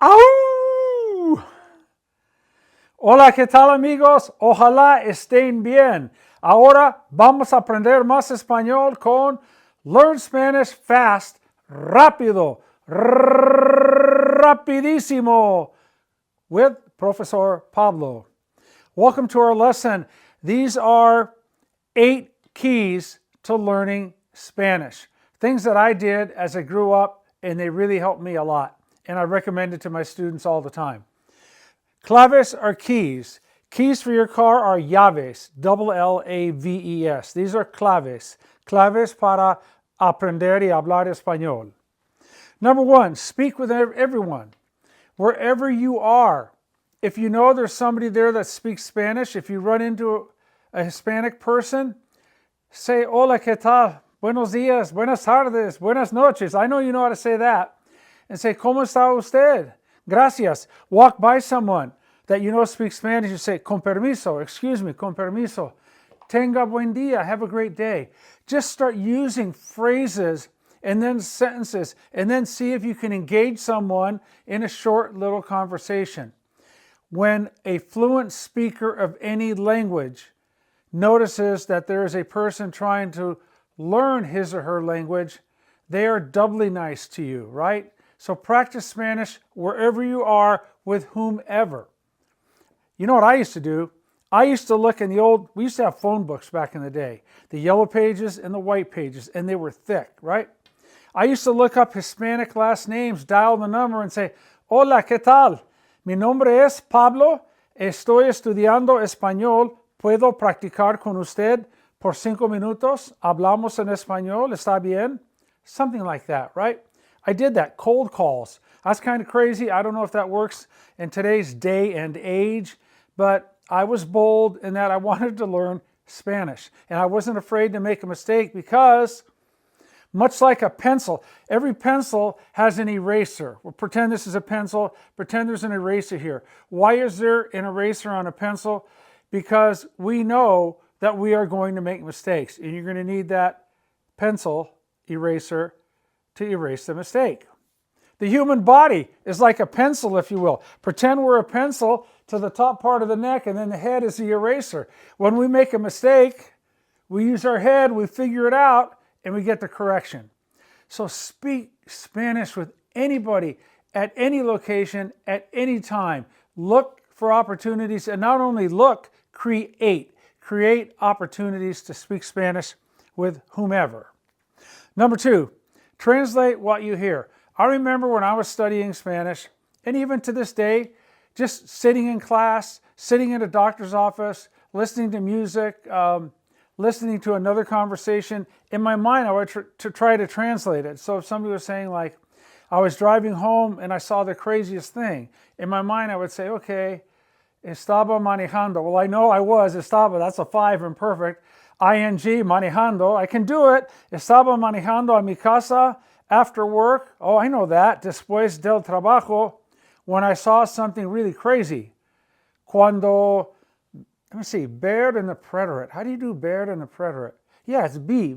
¡Au! Hola, ¿qué tal amigos? Ojalá estén bien. Ahora vamos a aprender más español con Learn Spanish Fast, rápido, rapidísimo, with Profesor Pablo. Welcome to our lesson. These are 8 keys to learning Spanish. Things that I did as I grew up, and they really helped me a lot. And I recommend it to my students all the time. Claves are keys. Keys for your car are llaves, L-A-V-E-S. These are claves. Claves para aprender y hablar español. Number 1, speak with everyone. Wherever you are, if you know there's somebody there that speaks Spanish, if you run into a Hispanic person, say, hola, ¿qué tal? Buenos días, buenas tardes, buenas noches. I know you know how to say that. And say, ¿cómo está usted? Gracias. Walk by someone that you know speaks Spanish. You say, con permiso, excuse me, con permiso. Tenga buen día, have a great day. Just start using phrases and then sentences, and then see if you can engage someone in a short little conversation. When a fluent speaker of any language notices that there is a person trying to learn his or her language, they are doubly nice to you, right? So practice Spanish wherever you are with whomever. You know what I used to do? I used to look in we used to have phone books back in the day, the yellow pages and the white pages, and they were thick, right? I used to look up Hispanic last names, dial the number and say, hola, ¿qué tal? Mi nombre es Pablo, estoy estudiando español, ¿puedo practicar con usted por 5 minutos? Hablamos en español, ¿está bien? Something like that, right? I did that, cold calls. That's kind of crazy. I don't know if that works in today's day and age, but I was bold in that I wanted to learn Spanish. And I wasn't afraid to make a mistake because, much like a pencil, every pencil has an eraser. We'll pretend this is a pencil, pretend there's an eraser here. Why is there an eraser on a pencil? Because we know that we are going to make mistakes, and you're going to need that pencil eraser to erase the mistake. The human body is like a pencil, if you will. Pretend we're a pencil to the top part of the neck, and then the head is the eraser. When we make a mistake, we use our head, we figure it out, and we get the correction. So speak Spanish with anybody at any location, at any time. Look for opportunities, and not only look, create. Create opportunities to speak Spanish with whomever. Number 2, translate what you hear. I remember when I was studying Spanish, and even to this day, just sitting in class, sitting in a doctor's office, listening to music, listening to another conversation. In my mind, I would try to translate it. So if somebody was saying like, I was driving home and I saw the craziest thing, in my mind I would say, okay, estaba manejando. Well, I know I was, estaba, that's a 5 imperfect. ING, manejando, I can do it. Estaba manejando a mi casa after work. Oh, I know that. Después del trabajo, when I saw something really crazy. Cuando, let me see, verb and the preterite. How do you do verb and the preterite? Yeah, it's vi.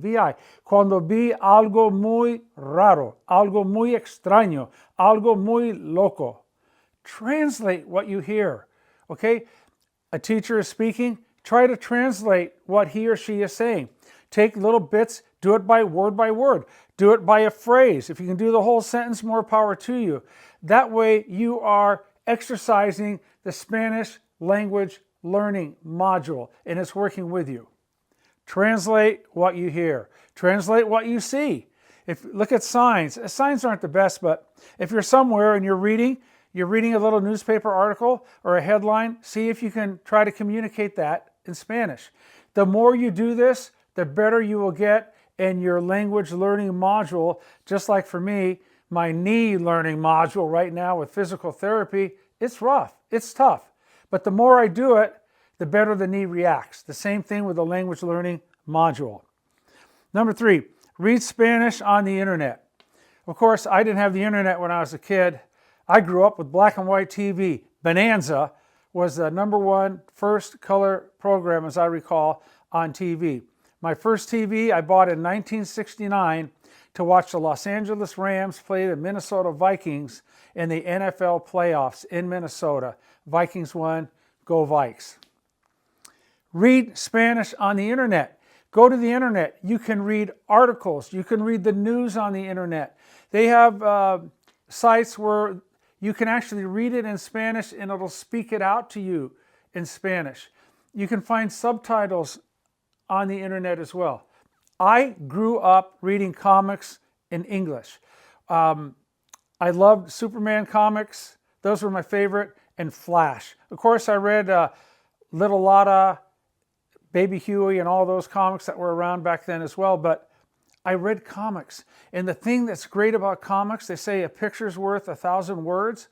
Cuando vi algo muy raro, algo muy extraño, algo muy loco. Translate what you hear, okay? A teacher is speaking. Try to translate what he or she is saying. Take little bits, do it by word. Do it by a phrase. If you can do the whole sentence, more power to you. That way you are exercising the Spanish language learning module, and it's working with you. Translate what you hear. Translate what you see. Look at signs. Signs aren't the best, but if you're somewhere and you're reading a little newspaper article or a headline, see if you can try to communicate that in Spanish. The more you do this, the better you will get in your language learning module. Just like for me, my knee learning module right now with physical therapy, it's rough, it's tough. But the more I do it, the better the knee reacts. The same thing with the language learning module. Number 3, read Spanish on the internet. Of course, I didn't have the internet when I was a kid. I grew up with black and white TV. Bonanza was the #1 first color program, as I recall, on TV. My first TV I bought in 1969 to watch the Los Angeles Rams play the Minnesota Vikings in the NFL playoffs in Minnesota. Vikings won, go Vikes. Read Spanish on the internet. Go to the internet. You can read articles. You can read the news on the internet. They have sites where you can actually read it in Spanish and it'll speak it out to you in Spanish. You can find subtitles on the internet as well. I grew up reading comics in English. I loved Superman comics. Those were my favorite. And Flash. Of course, I read Little Lotta, Baby Huey, and all those comics that were around back then as well. But I read comics. And the thing that's great about comics, they say a picture's worth 1,000 words.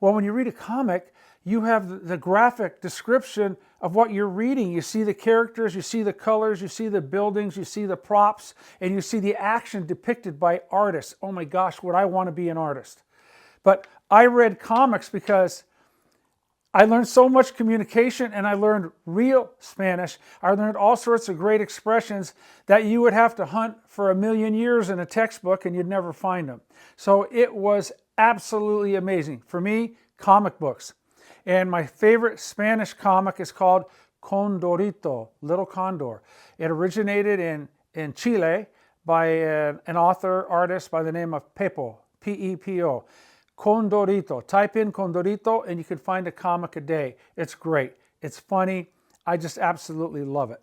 Well, when you read a comic, you have the graphic description of what you're reading. You see the characters, you see the colors, you see the buildings, you see the props, and you see the action depicted by artists. Oh my gosh, would I want to be an artist? But I read comics because I learned so much communication and I learned real Spanish. I learned all sorts of great expressions that you would have to hunt for 1,000,000 years in a textbook and you'd never find them. So it was absolutely amazing. For me, comic books. And my favorite Spanish comic is called Condorito, Little Condor. It originated in Chile by an author, artist by the name of Pepo, P-E-P-O. Condorito. Type in Condorito and you can find a comic a day. It's great. It's funny. I just absolutely love it.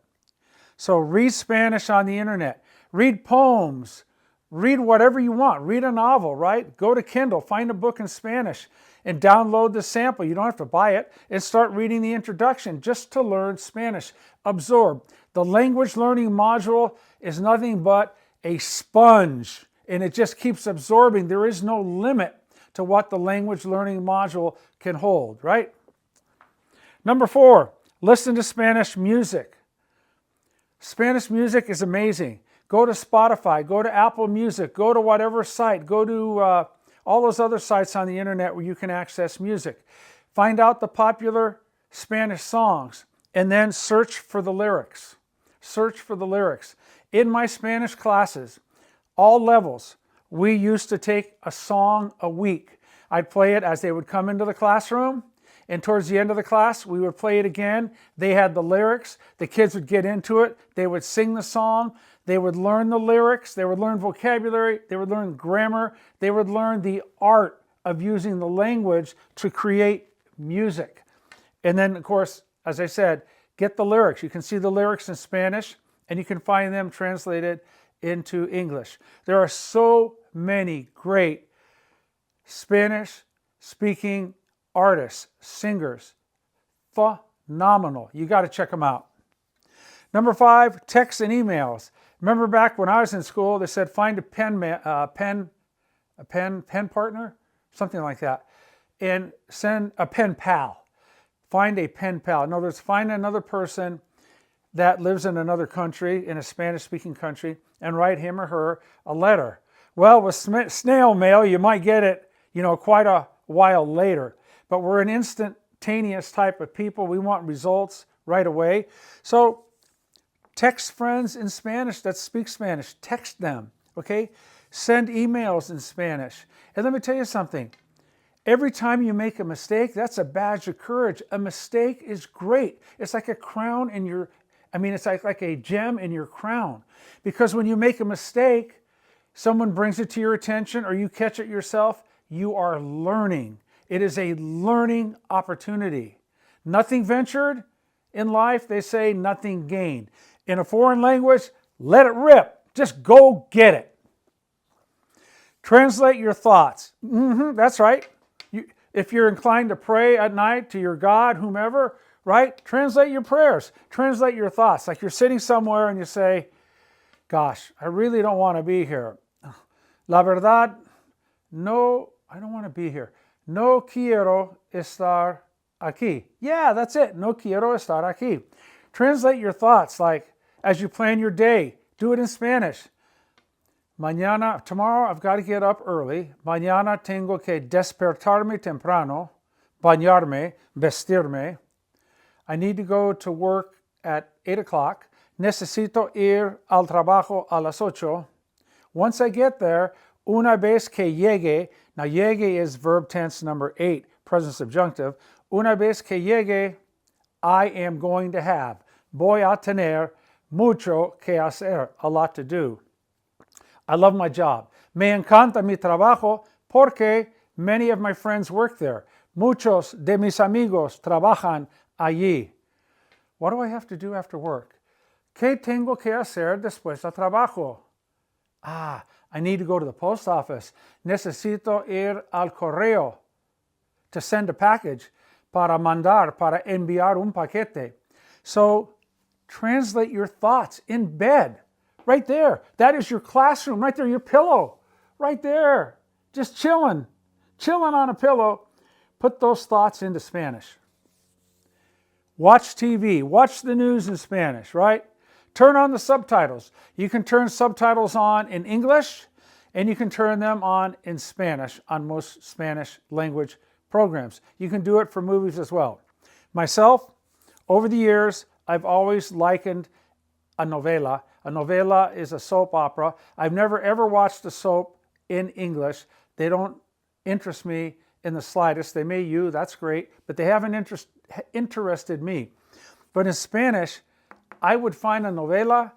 So read Spanish on the internet. Read poems. Read whatever you want. Read a novel, right? Go to Kindle, find a book in Spanish and download the sample. You don't have to buy it and start reading the introduction just to learn Spanish. Absorb. The language learning module is nothing but a sponge and it just keeps absorbing. There is no limit to what the language learning module can hold, right? Number 4, listen to Spanish music. Spanish music is amazing. Go to Spotify, go to Apple Music, go to whatever site, go to all those other sites on the internet where you can access music. Find out the popular Spanish songs and then search for the lyrics. Search for the lyrics. In my Spanish classes, all levels, we used to take a song a week. I'd play it as they would come into the classroom, and towards the end of the class, we would play it again. They had the lyrics. The kids would get into it. They would sing the song. They would learn the lyrics. They would learn vocabulary. They would learn grammar. They would learn the art of using the language to create music. And then, of course, as I said, get the lyrics. You can see the lyrics in Spanish, and you can find them translated into English. There are so many great Spanish-speaking artists, singers. Phenomenal. You got to check them out. Number 5, texts and emails. Remember back when I was in school, they said find a pen partner, something like that, and send a pen pal. Find a pen pal. In other words, find another person that lives in another country, in a Spanish-speaking country, and write him or her a letter. Well, with snail mail, you might get it, quite a while later. But we're an instantaneous type of people. We want results right away. So text friends in Spanish that speak Spanish. Text them, okay? Send emails in Spanish. And let me tell you something. Every time you make a mistake, that's a badge of courage. A mistake is great. It's like a crown in your, it's like a gem in your crown. Because when you make a mistake, someone brings it to your attention or you catch it yourself, you are learning. It is a learning opportunity. Nothing ventured in life, they say nothing gained. In a foreign language, let it rip. Just go get it. Translate your thoughts. That's right. If you're inclined to pray at night to your God, whomever, right? Translate your prayers. Translate your thoughts. Like you're sitting somewhere and you say, gosh, I really don't want to be here. La verdad, no, I don't want to be here. No quiero estar aquí. Yeah, that's it. No quiero estar aquí. Translate your thoughts like as you plan your day. Do it in Spanish. Tomorrow I've got to get up early. Mañana tengo que despertarme temprano, bañarme, vestirme. I need to go to work at 8 o'clock. Necesito ir al trabajo a las 8. Once I get there, una vez que llegue, now llegue is verb tense number 8, present subjunctive. Una vez que llegue, I am going to have. Voy a tener mucho que hacer, a lot to do. I love my job. Me encanta mi trabajo porque many of my friends work there. Muchos de mis amigos trabajan allí. What do I have to do after work? ¿Qué tengo que hacer después del trabajo? I need to go to the post office. Necesito ir al correo to send a package, para enviar un paquete. So translate your thoughts in bed, right there. That is your classroom, right there, your pillow, right there. Just chilling on a pillow. Put those thoughts into Spanish. Watch TV, watch the news in Spanish, right? Turn on the subtitles. You can turn subtitles on in English, and you can turn them on in Spanish on most Spanish language programs. You can do it for movies as well. Myself, over the years, I've always likened a novela. A novela is a soap opera. I've never ever watched a soap in English. They don't interest me in the slightest. They may you, that's great, but they haven't interested me. But in Spanish, I would find a novela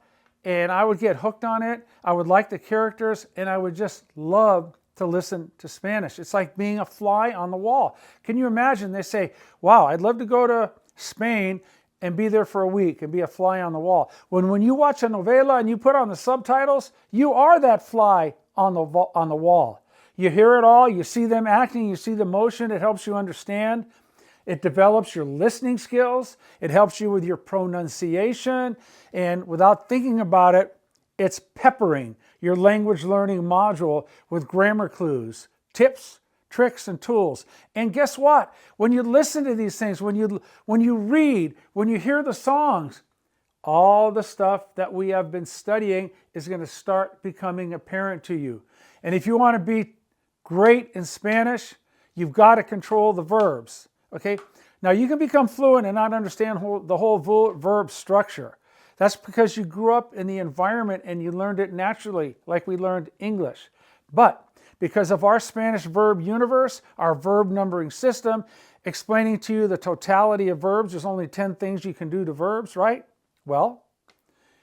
and I would get hooked on it. I would like the characters and I would just love to listen to Spanish. It's like being a fly on the wall. Can you imagine? They say, wow, I'd love to go to Spain and be there for a week and be a fly on the wall. When you watch a novela and you put on the subtitles, you are that fly on the wall. You hear it all, you see them acting, you see the motion, it helps you understand. It develops your listening skills. It helps you with your pronunciation. And without thinking about it, it's peppering your language learning module with grammar clues, tips, tricks, and tools. And guess what? When you listen to these things, when you read, when you hear the songs, all the stuff that we have been studying is going to start becoming apparent to you. And if you want to be great in Spanish, you've got to control the verbs. Okay, now you can become fluent and not understand the whole verb structure. That's because you grew up in the environment and you learned it naturally, like we learned English. But because of our Spanish verb universe, our verb numbering system, explaining to you the totality of verbs, there's only 10 things you can do to verbs, right? Well,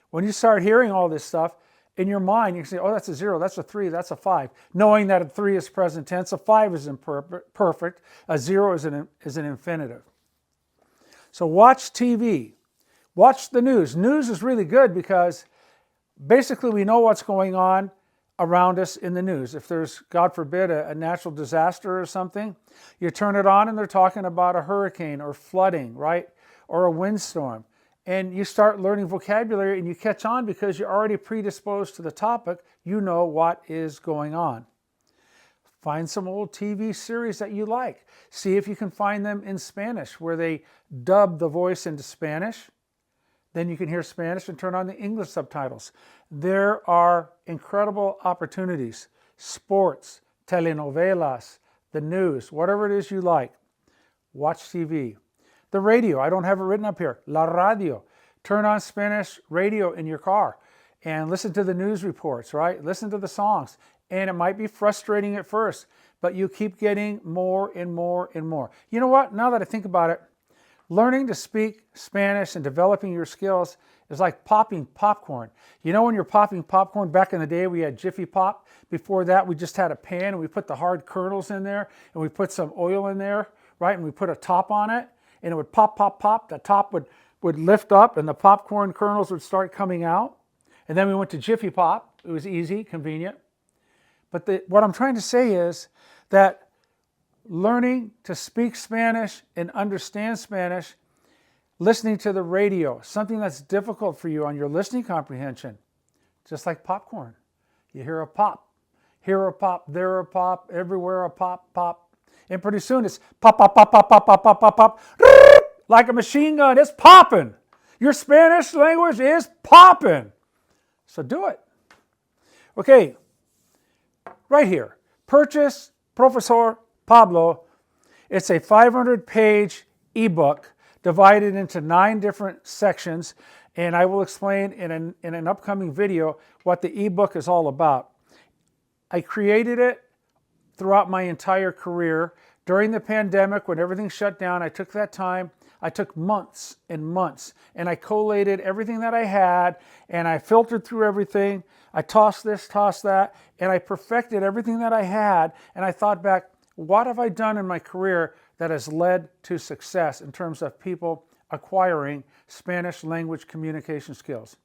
when you start hearing all this stuff, in your mind, you can say, oh, that's a 0, that's a 3, that's a 5. Knowing that a 3 is present tense, a 5 is imperfect, a 0 is an infinitive. So watch TV. Watch the news. News is really good because basically we know what's going on around us in the news. If there's, God forbid, a natural disaster or something, you turn it on and they're talking about a hurricane or flooding, right? Or a windstorm. And you start learning vocabulary and you catch on because you're already predisposed to the topic. You know what is going on. Find some old TV series that you like. See if you can find them in Spanish where they dub the voice into Spanish. Then you can hear Spanish and turn on the English subtitles. There are incredible opportunities. Sports, telenovelas, the news, whatever it is you like. Watch TV. The radio, I don't have it written up here. La radio. Turn on Spanish radio in your car and listen to the news reports, right? Listen to the songs. And it might be frustrating at first, but you keep getting more and more and more. You know what? Now that I think about it, learning to speak Spanish and developing your skills is like popping popcorn. You know when you're popping popcorn, back in the day we had Jiffy Pop. Before that we just had a pan and we put the hard kernels in there and we put some oil in there, right? And we put a top on it. And it would pop, pop, pop. The top would lift up and the popcorn kernels would start coming out. And then we went to Jiffy Pop. It was easy, convenient. But what I'm trying to say is that learning to speak Spanish and understand Spanish, listening to the radio, something that's difficult for you on your listening comprehension, just like popcorn. You hear a pop, here a pop, there a pop, everywhere a pop, pop. And pretty soon it's pop, pop, pop, pop, pop, pop, pop, pop, pop, like a machine gun. It's popping. Your Spanish language is popping. So do it. Okay, right here. Purchase Profesor Pablo. It's a 500-page ebook divided into 9 different sections, and I will explain in an upcoming video what the ebook is all about. I created it throughout my entire career. During the pandemic, when everything shut down, I took that time. I took months and months, and I collated everything that I had, and I filtered through everything. I tossed this, tossed that, and I perfected everything that I had, and I thought back, what have I done in my career that has led to success in terms of people acquiring Spanish language communication skills?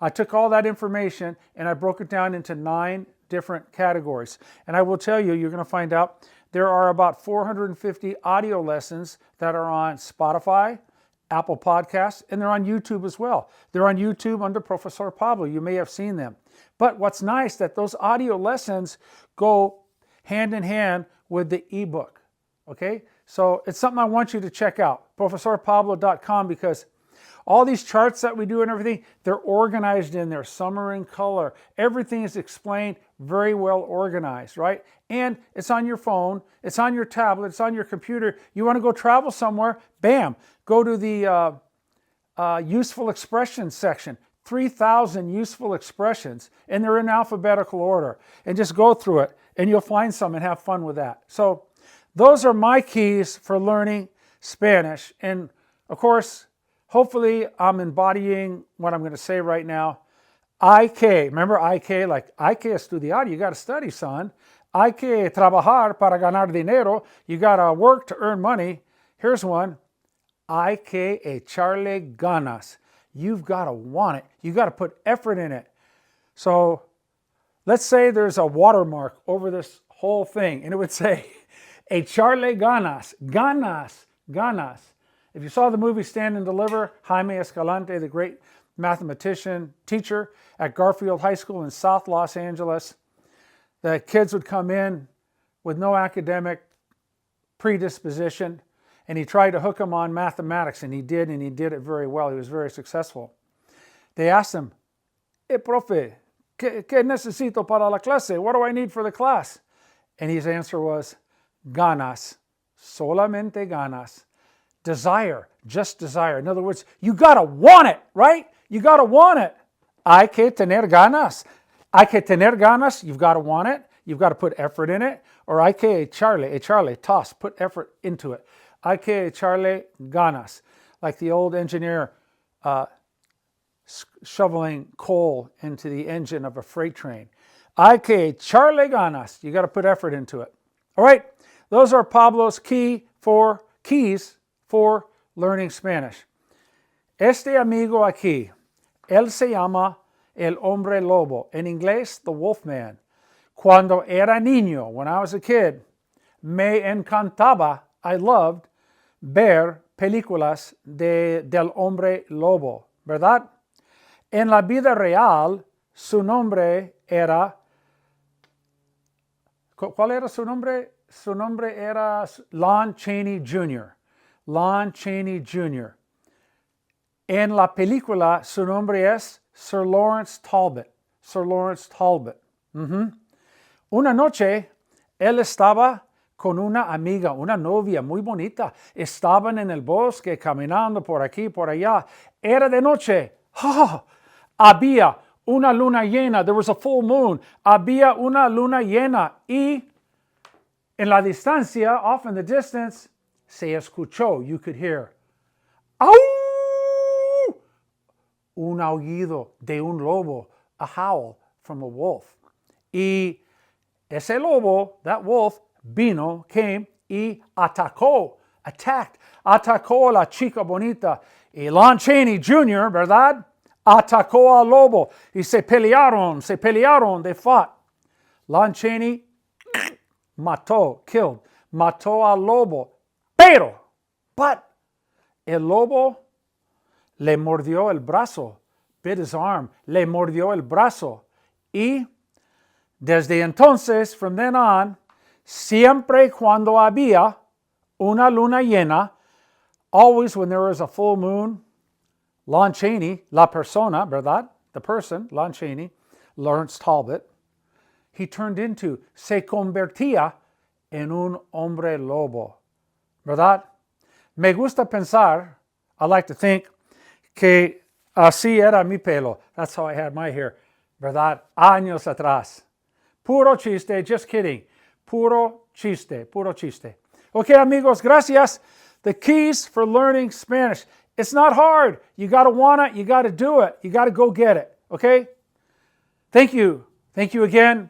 I took all that information and I broke it down into 9 different categories. And I will tell you, you're going to find out there are about 450 audio lessons that are on Spotify, Apple Podcasts, and they're on YouTube as well. They're on YouTube under Profesor Pablo. You may have seen them. But what's nice that those audio lessons go hand in hand with the ebook. Okay? So it's something I want you to check out, profesorpablo.com, because all these charts that we do and everything, they're organized in there. Some are in color. Everything is explained very well organized, right? And it's on your phone, it's on your tablet, it's on your computer. You want to go travel somewhere, bam, go to the useful expressions section. 3,000 useful expressions, and they're in alphabetical order. And just go through it, and you'll find some and have fun with that. So those are my keys for learning Spanish. And of course, hopefully I'm embodying what I'm going to say right now. Hay que, remember hay que, like hay que estudiar, you got to study, son. Hay que trabajar para ganar dinero, you got to work to earn money. Here's one. Hay que echarle ganas. You've got to want it. You've got to put effort in it. So let's say there's a watermark over this whole thing, and it would say, echarle ganas, ganas, ganas. If you saw the movie Stand and Deliver, Jaime Escalante, the great mathematician, teacher at Garfield High School in South Los Angeles, the kids would come in with no academic predisposition, and he tried to hook them on mathematics, and he did it very well. He was very successful. They asked him, profe, ¿qué necesito para la clase? What do I need for the class? And his answer was, ganas, solamente ganas. Desire, just desire. In other words, you got to want it, right? You got to want it. Hay que tener ganas. Hay que tener ganas, you've got to want it. You've got to put effort in it. Or hay que echarle, toss, put effort into it. Hay que echarle ganas. Like the old engineer shoveling coal into the engine of a freight train. Hay que echarle ganas. You got to put effort into it. All right, those are Pablo's keys for learning Spanish. Este amigo aquí, él se llama el hombre lobo. En inglés, the wolf man. Cuando era niño, when I was a kid, me encantaba, I loved, ver películas del hombre lobo, ¿verdad? En la vida real, su nombre era... ¿Cuál era su nombre? Su nombre era Lon Chaney Jr. Lon Chaney Jr. En la película, su nombre es Sir Lawrence Talbot. Sir Lawrence Talbot. Una noche, él estaba con una amiga, una novia muy bonita. Estaban en el bosque, caminando por aquí, por allá. Era de noche. ¡Oh! Había una luna llena. There was a full moon. Había una luna llena. Y en la distancia, off in the distance, se escuchó. You could hear. ¡Au! Un aullido de un lobo. A howl from a wolf. Y ese lobo, that wolf, vino, came y atacó, attacked. Atacó a la chica bonita. Y Lon Chaney Jr., ¿verdad? Atacó al lobo. Y se pelearon, they fought. Lon Chaney mató, killed. Mató al lobo. But el lobo le mordió el brazo. Bit his arm. Le mordió el brazo. Y desde entonces, from then on, siempre cuando había una luna llena, always when there was a full moon, Lon Chaney, la persona, ¿verdad? The person, Lon Chaney, Lawrence Talbot, he turned into, se convertía en un hombre lobo, ¿verdad? Me gusta pensar, I like to think, que así era mi pelo. That's how I had my hair, ¿verdad? Años atrás. Puro chiste, just kidding. Puro chiste, puro chiste. Okay, amigos, gracias. The keys for learning Spanish. It's not hard. You got to want it. You got to do it. You got to go get it. Okay? Thank you. Thank you again.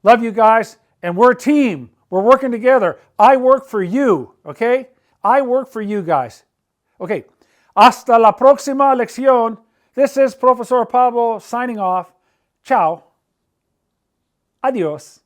Love you guys. And we're a team. We're working together. I work for you. Okay? I work for you guys. Okay. Hasta la próxima lección. This is Profesor Pablo signing off. Ciao. Adios.